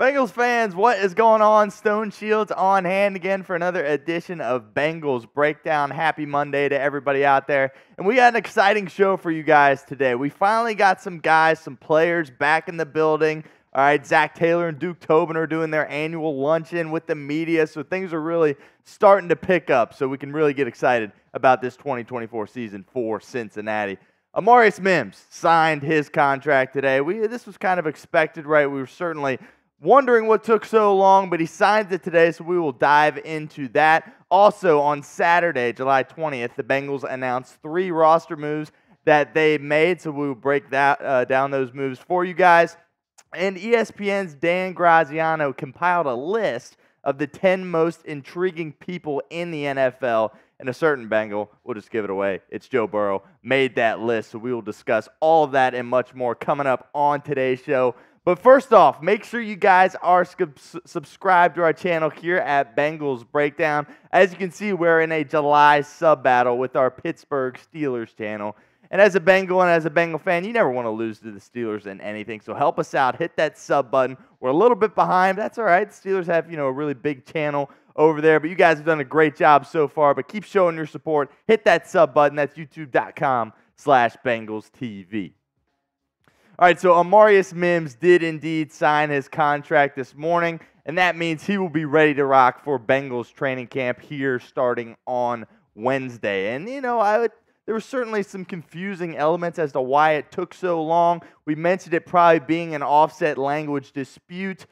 Bengals fans, what is going on? Stone Shields on hand again for another edition of Bengals Breakdown. Happy Monday to everybody out there. And we got an exciting show for you guys today. We finally got some guys, some players back in the building. All right, Zac Taylor and Duke Tobin are doing their annual luncheon with the media, so things are really starting to pick up, so we can really get excited about this 2024 season for Cincinnati. Amarius Mims signed his contract today. This was kind of expected, right? We were certainly wondering what took so long, but he signed it today, so we will dive into that. Also, on Saturday, July 20th, the Bengals announced 3 roster moves that they made, so we will break that down those moves for you guys. And ESPN's Dan Graziano compiled a list of the 10 most intriguing people in the NFL, and a certain Bengal, we'll just give it away, it's Joe Burrow, made that list, so we will discuss all of that and much more coming up on today's show. But first off, make sure you guys are subscribed to our channel here at Bengals Breakdown. As you can see, we're in a July sub-battle with our Pittsburgh Steelers channel. And as a Bengal and as a Bengal fan, you never want to lose to the Steelers in anything. So help us out. Hit that sub button. We're a little bit behind. That's all right. The Steelers have, a really big channel over there. But you guys have done a great job so far. But keep showing your support. Hit that sub button. That's youtube.com/BengalsTV. All right, so Amarius Mims did indeed sign his contract this morning, and that means he will be ready to rock for Bengals training camp here starting on Wednesday. And, there were certainly some confusing elements as to why it took so long. We mentioned it probably being an offset language dispute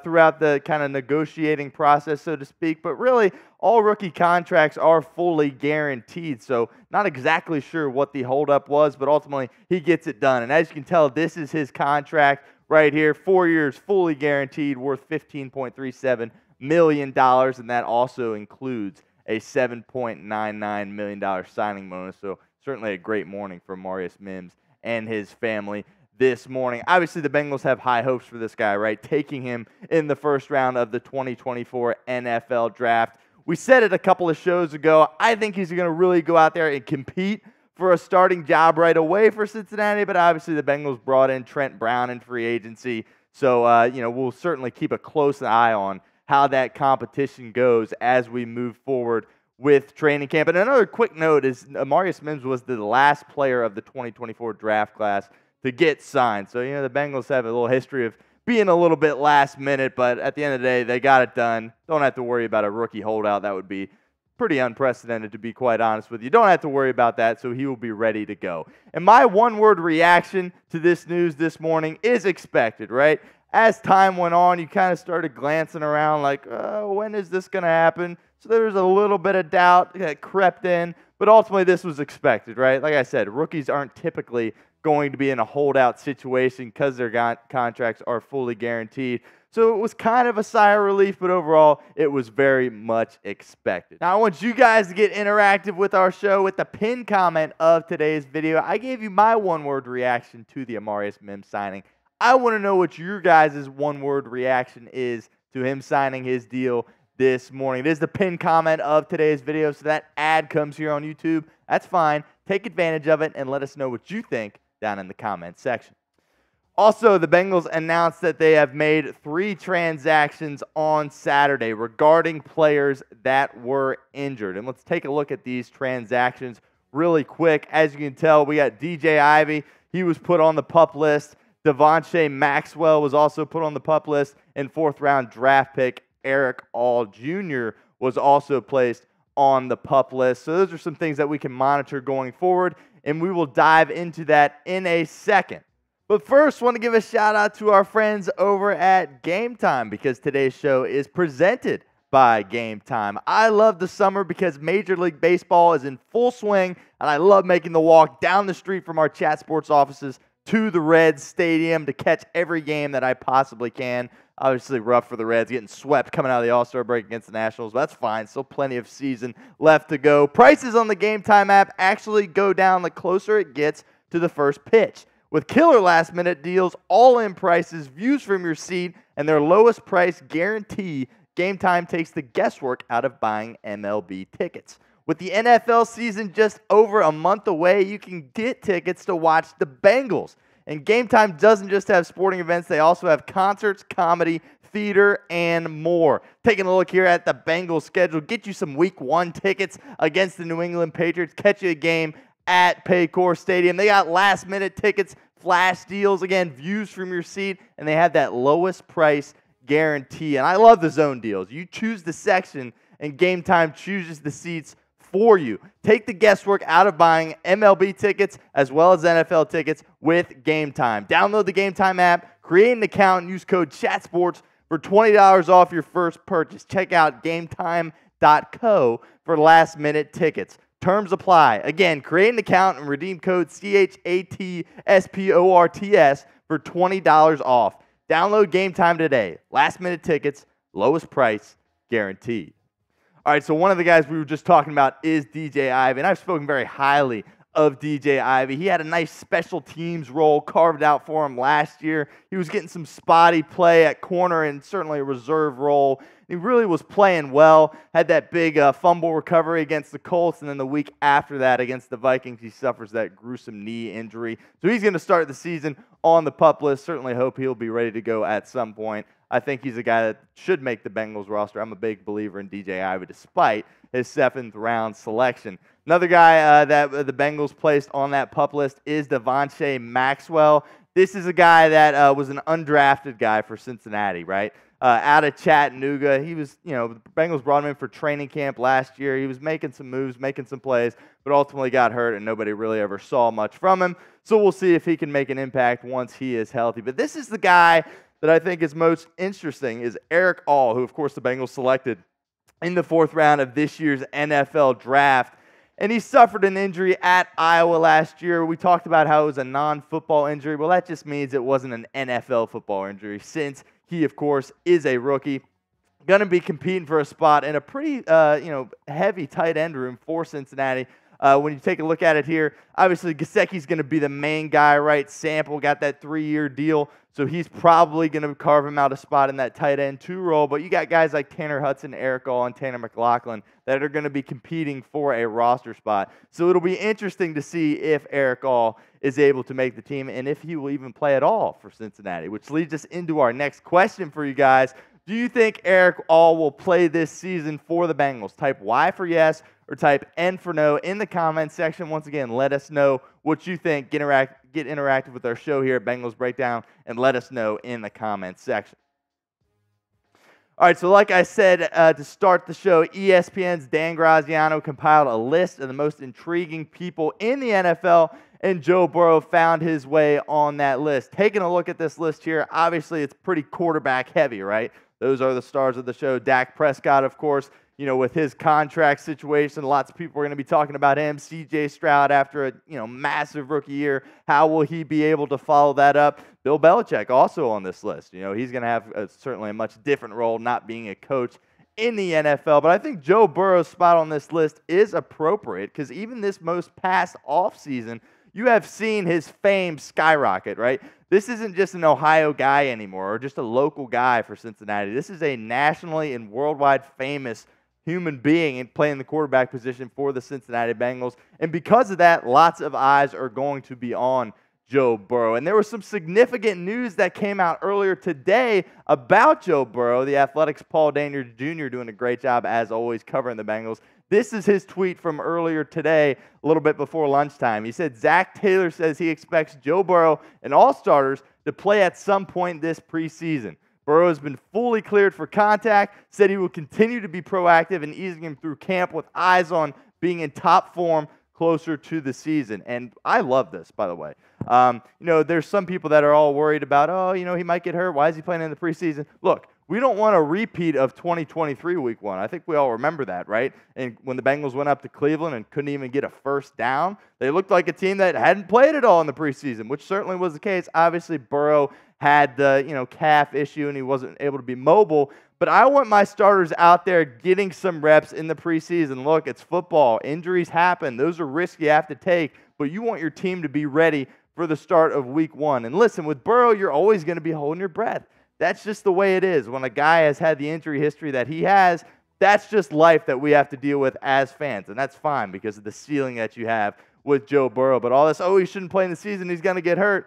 throughout the kind of negotiating process, so to speak. But really, all rookie contracts are fully guaranteed, so not exactly sure what the holdup was, but ultimately he gets it done. And as you can tell, this is his contract right here, 4 years, fully guaranteed, worth $15.37 million, and that also includes a $7.99 million signing bonus. So certainly a great morning for Amarius Mims and his family this morning. Obviously, the Bengals have high hopes for this guy, right? Taking him in the first round of the 2024 NFL Draft. We said it a couple of shows ago. I think he's going to really go out there and compete for a starting job right away for Cincinnati, but obviously the Bengals brought in Trent Brown in free agency. So, we'll certainly keep a close eye on how that competition goes as we move forward with training camp. And another quick note is Amarius Mims was the last player of the 2024 draft class to get signed. So, the Bengals have a little history of being a little bit last minute, but at the end of the day, they got it done. Don't have to worry about a rookie holdout. That would be pretty unprecedented, to be quite honest with you. Don't have to worry about that, so he will be ready to go. And my one-word reaction to this news this morning is expected, right? As time went on, you kind of started glancing around like, when is this going to happen? So there was a little bit of doubt that crept in, but ultimately this was expected, right? Like I said, rookies aren't typically going to be in a holdout situation because their contracts are fully guaranteed. So it was kind of a sigh of relief, but overall, it was very much expected. Now, I want you guys to get interactive with our show with the pinned comment of today's video. I gave you my one-word reaction to the Amarius Mims signing. I want to know what your guys' one-word reaction is to him signing his deal this morning. It is the pinned comment of today's video, so that ad comes here on YouTube. That's fine. Take advantage of it and let us know what you think down in the comments section. Also, the Bengals announced that they have made 3 transactions on Saturday regarding players that were injured. And let's take a look at these transactions really quick. As you can tell, we got DJ Ivey. He was put on the PUP list. Devonnsha Maxwell was also put on the PUP list. And 4th-round draft pick Erick Jr. was also placed on the PUP list. So those are some things that we can monitor going forward, and we will dive into that in a second. But first, I want to give a shout out to our friends over at Game Time, because today's show is presented by Game Time. I love the summer because Major League Baseball is in full swing, and I love making the walk down the street from our Chat Sports offices to the Reds Stadium to catch every game that I possibly can. Obviously rough for the Reds, getting swept coming out of the All-Star break against the Nationals. But that's fine. Still plenty of season left to go. Prices on the Game Time app actually go down the closer it gets to the first pitch. With killer last-minute deals, all-in prices, views from your seat, and their lowest price guarantee, Game Time takes the guesswork out of buying MLB tickets. With the NFL season just over a month away, you can get tickets to watch the Bengals And Game Time doesn't just have sporting events. They also have concerts, comedy, theater, and more. Taking a look here at the Bengals schedule, get you some Week 1 tickets against the New England Patriots. Catch you a game at Paycor Stadium. They got last-minute tickets, flash deals, again, views from your seat, and they have that lowest price guarantee. And I love the zone deals. You choose the section, and Game Time chooses the seats for you. Take the guesswork out of buying MLB tickets as well as NFL tickets with Game Time. Download the Game Time app, create an account, and use code CHATSPORTS for $20 off your first purchase. Check out GameTime.co for last-minute tickets. Terms apply. Again, create an account and redeem code CHATSPORTS for $20 off. Download Game Time today. Last-minute tickets, lowest price, guaranteed. All right, so one of the guys we were just talking about is DJ Ivey, and I've spoken very highly of DJ Ivey. He had a nice special teams role carved out for him last year. He was getting some spotty play at corner and certainly a reserve role. He really was playing well, had that big fumble recovery against the Colts, and then the week after that against the Vikings, he suffers that gruesome knee injury. So he's going to start the season on the PUP list. Certainly hope he'll be ready to go at some point. I think he's a guy that should make the Bengals roster. I'm a big believer in DJ Ivey despite his 7th-round selection. Another guy that the Bengals placed on that PUP list is Devonnsha Maxwell. This is a guy that was an undrafted guy for Cincinnati, right? Out of Chattanooga. He was, the Bengals brought him in for training camp last year. He was making some moves, making some plays, but ultimately got hurt, and nobody really ever saw much from him. So we'll see if he can make an impact once he is healthy. But this is the guy that I think is most interesting is Erick, who, of course, the Bengals selected in the 4th round of this year's NFL draft. And he suffered an injury at Iowa last year. We talked about how it was a non-football injury. Well, that just means it wasn't an NFL football injury since he, of course, is a rookie. Going to be competing for a spot in a pretty, heavy tight end room for Cincinnati. When you take a look at it here, obviously Gesicki's going to be the main guy, right? Sample got that 3-year deal, so he's probably going to carve him out a spot in that tight end 2 role. But you got guys like Tanner Hudson, Erick, and Tanner McLaughlin that are going to be competing for a roster spot. So it'll be interesting to see if Erick is able to make the team and if he will even play at all for Cincinnati, which leads us into our next question for you guys. Do you think Erick will play this season for the Bengals? Type Y for yes or type N for no in the comments section. Once again, let us know what you think. Get interactive with our show here at Bengals Breakdown and let us know in the comments section. All right, so like I said to start the show, ESPN's Dan Graziano compiled a list of the most intriguing people in the NFL, and Joe Burrow found his way on that list. Taking a look at this list here, obviously it's pretty quarterback heavy, right? Those are the stars of the show. Dak Prescott, of course, with his contract situation, lots of people are going to be talking about him. C.J. Stroud after a massive rookie year. How will he be able to follow that up? Bill Belichick also on this list. He's going to have certainly a much different role, not being a coach in the NFL. But I think Joe Burrow's spot on this list is appropriate because even this most past offseason, you have seen his fame skyrocket, right? This isn't just an Ohio guy anymore or just a local guy for Cincinnati. This is a nationally and worldwide famous human being and playing the quarterback position for the Cincinnati Bengals. And because of that, lots of eyes are going to be on Joe Burrow. And there was some significant news that came out earlier today about Joe Burrow. The Athletic's Paul Daniel Jr. doing a great job, as always, covering the Bengals. This is his tweet from earlier today, a little bit before lunchtime. He said, Zac Taylor says he expects Joe Burrow and all starters to play at some point this preseason. Burrow has been fully cleared for contact, said he will continue to be proactive in easing him through camp with eyes on being in top form closer to the season. And I love this, by the way. There's some people that are all worried about, he might get hurt. Why is he playing in the preseason? Look, we don't want a repeat of 2023 Week 1. I think we all remember that, right? And when the Bengals went up to Cleveland and couldn't even get a first down, they looked like a team that hadn't played at all in the preseason, which certainly was the case. Obviously, Burrow had the calf issue and he wasn't able to be mobile. But I want my starters out there getting some reps in the preseason. Look, it's football. Injuries happen. Those are risks you have to take. But you want your team to be ready for the start of Week 1. And listen, with Burrow, you're always going to be holding your breath. That's just the way it is. When a guy has had the injury history that he has, that's just life that we have to deal with as fans. And that's fine because of the ceiling that you have with Joe Burrow. But all this, he shouldn't play in the season, he's going to get hurt.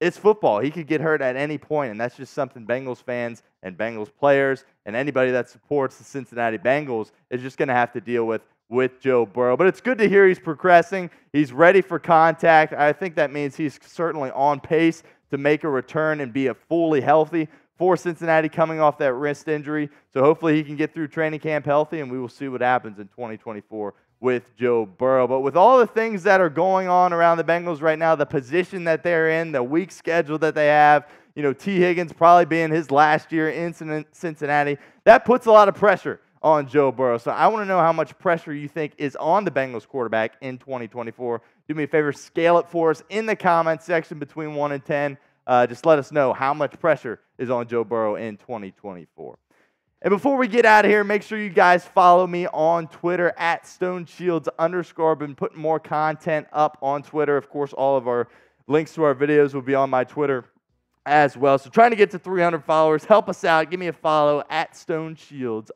it's football. He could get hurt at any point, and that's just something Bengals fans and Bengals players and anybody that supports the Cincinnati Bengals is just going to have to deal with Joe Burrow. But it's good to hear he's progressing. He's ready for contact. I think that means he's certainly on pace to make a return and be fully healthy for Cincinnati coming off that wrist injury. So hopefully he can get through training camp healthy, and we will see what happens in 2024 with Joe Burrow. But with all the things that are going on around the Bengals right now, the position that they're in, the weak schedule that they have, T. Higgins probably being his last year in Cincinnati, that puts a lot of pressure on Joe Burrow. So I want to know how much pressure you think is on the Bengals quarterback in 2024. Do me a favor, scale it for us in the comments section between 1 and 10. Just let us know how much pressure is on Joe Burrow in 2024. And before we get out of here, make sure you guys follow me on Twitter at StoneShields_. I've been putting more content up on Twitter. Of course, all of our links to our videos will be on my Twitter as well. So trying to get to 300 followers. Help us out. Give me a follow at StoneShields_.